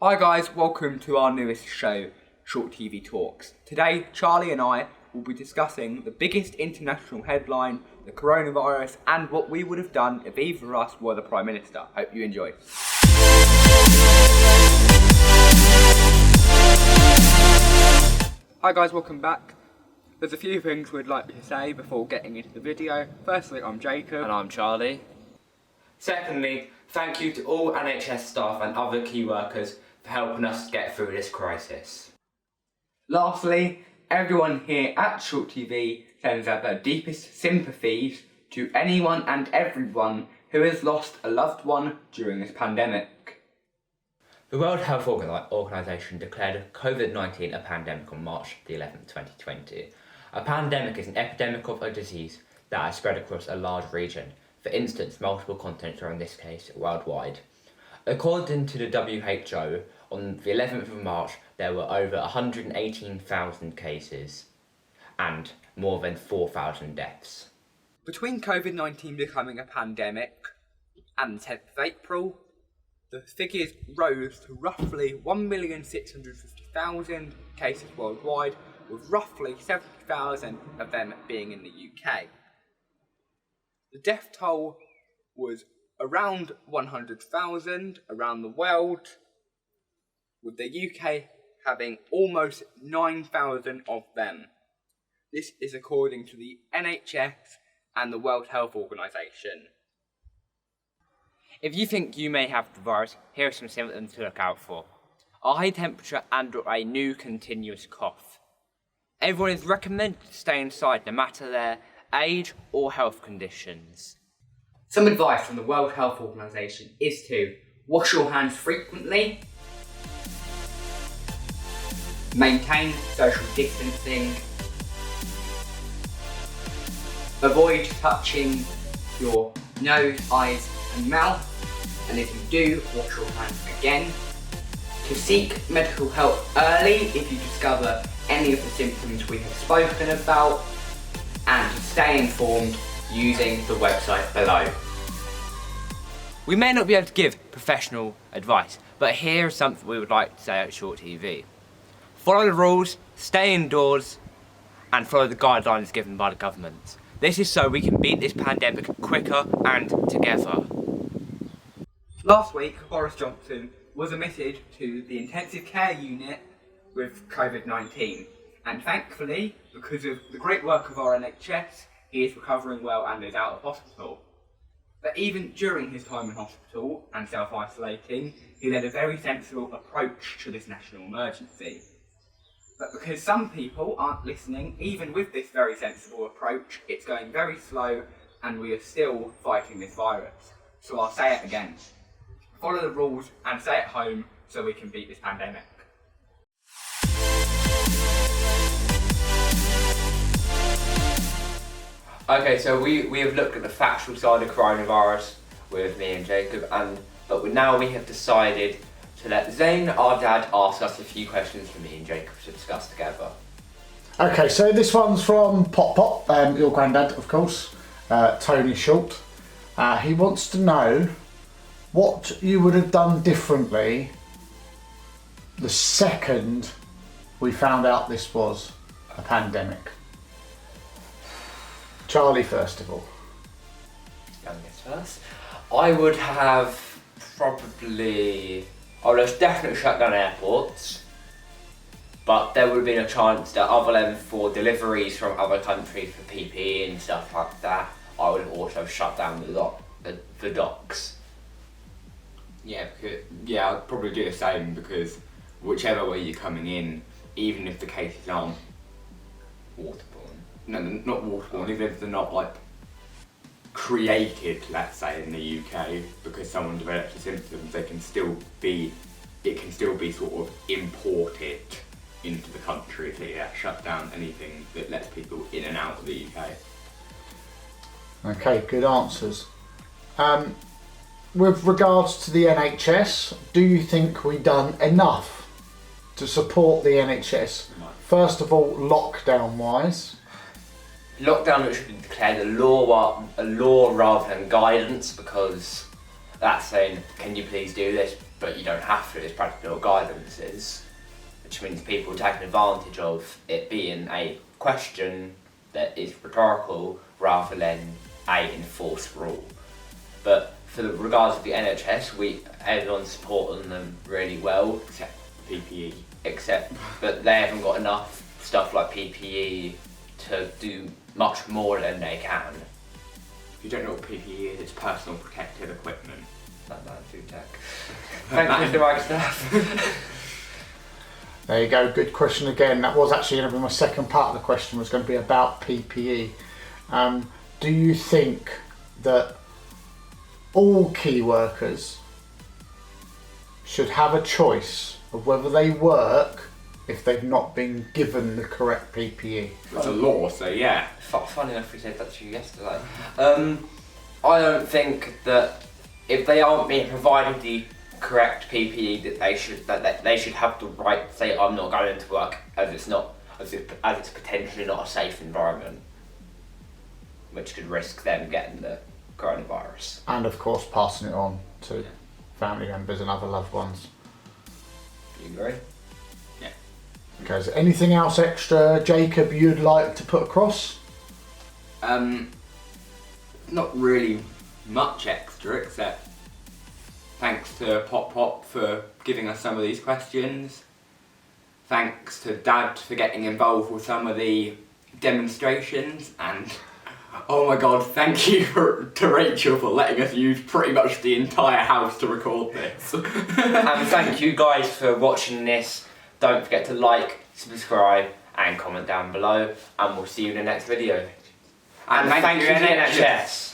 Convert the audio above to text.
Hi guys, welcome to our newest show, STV Talks. Today, Charlie and I will be discussing the biggest international headline, the coronavirus, and what we would have done if either of us were the Prime Minister. Hope you enjoy. Hi guys, welcome back. There's a few things we'd like to say before getting into the video. Firstly, I'm Jacob. And I'm Charlie. Secondly, thank you to all NHS staff and other key workers for helping us get through this crisis. Lastly, everyone here at Short TV sends out their deepest sympathies to anyone and everyone who has lost a loved one during this pandemic. The World Health Organization declared COVID-19 a pandemic on March the 11th, 2020. A pandemic is an epidemic of a disease that has spread across a large region, for instance, multiple continents or in this case, worldwide. According to the WHO, on the 11th of March, there were over 118,000 cases and more than 4,000 deaths. Between COVID-19 becoming a pandemic and the 10th of April, the figures rose to roughly 1,650,000 cases worldwide, with roughly 70,000 of them being in the UK. The death toll was around 100,000 around the world, with the UK having almost 9,000 of them. This is according to the NHS and the World Health Organization. If you think you may have the virus, here are some symptoms to look out for. A high temperature and or a new continuous cough. Everyone is recommended to stay inside no matter their age or health conditions. Some advice from the World Health Organization is to wash your hands frequently, maintain social distancing, avoid touching your nose, eyes and mouth, and if you do, wash your hands again, to seek medical help early if you discover any of the symptoms we have spoken about, and to stay informed using the website below. We may not be able to give professional advice, but here is something we would like to say at Short TV. Follow the rules, stay indoors, and follow the guidelines given by the government. This is so we can beat this pandemic quicker and together. Last week, Boris Johnson was admitted to the intensive care unit with COVID-19, and thankfully, because of the great work of our NHS, he is recovering well and is out of hospital. But even during his time in hospital and self-isolating, he led a very sensible approach to this national emergency. But because some people aren't listening, even with this very sensible approach, it's going very slow and we are still fighting this virus. So I'll say it again. Follow the rules and stay at home so we can beat this pandemic. Okay, so we have looked at the factual side of coronavirus with me and Jacob, but now we have decided to let Zayn, our dad, ask us a few questions for me and Jacob to discuss together. Okay, so this one's from Pop, your granddad, of course, Tony Short. He wants to know what you would have done differently the second we found out this was a pandemic. Charlie, first of all. Youngest first. I would have definitely shut down airports, but there would have been a chance that other than for deliveries from other countries for PPE and stuff like that, I would have also shut down the docks. I'd probably do the same, because whichever way you're coming in, even if the cases aren't Waterborne. No, not waterborne, even if they're not created, let's say, in the UK, because someone develops the symptoms, it can still be sort of imported into the country. So shut down anything that lets people in and out of the UK. Okay, good answers. With regards to the NHS, do you think we've done enough to support the NHS? No. First of all, lockdown-wise. Lockdown should be declared a law rather than guidance, because That's saying, can you please do this, but you don't have to, it's practical guidances, which means people are taking advantage of it being a question that is rhetorical rather than a enforced rule. But for the regards of the NHS, everyone's supporting them really well, Except PPE. but they haven't got enough stuff like PPE to do much more than they can. If you don't know what PPE is, it's personal protective equipment. That man food tech. Thank you, Mr. Wagstaff. There you go, good question again. That was actually going to be my second part of the question, was going to be about PPE. Do you think that all key workers should have a choice of whether they work if they've not been given the correct PPE? It's a law, so yeah. Funny enough, we said that to you yesterday. I don't think that if they aren't being provided the correct PPE, that they should have the right to say, I'm not going to work as it's potentially not a safe environment, which could risk them getting the coronavirus. And of course passing it on to family members and other loved ones. You agree? Yeah. Okay, is there anything else extra, Jacob, you'd like to put across? Not really much extra, except thanks to Pop for giving us some of these questions. Thanks to Dad for getting involved with some of the demonstrations, and oh my god, thank you to Rachel for letting us use pretty much the entire house to record this. And thank you guys for watching this. Don't forget to like, subscribe and comment down below, and we'll see you in the next video. And thank you NHS.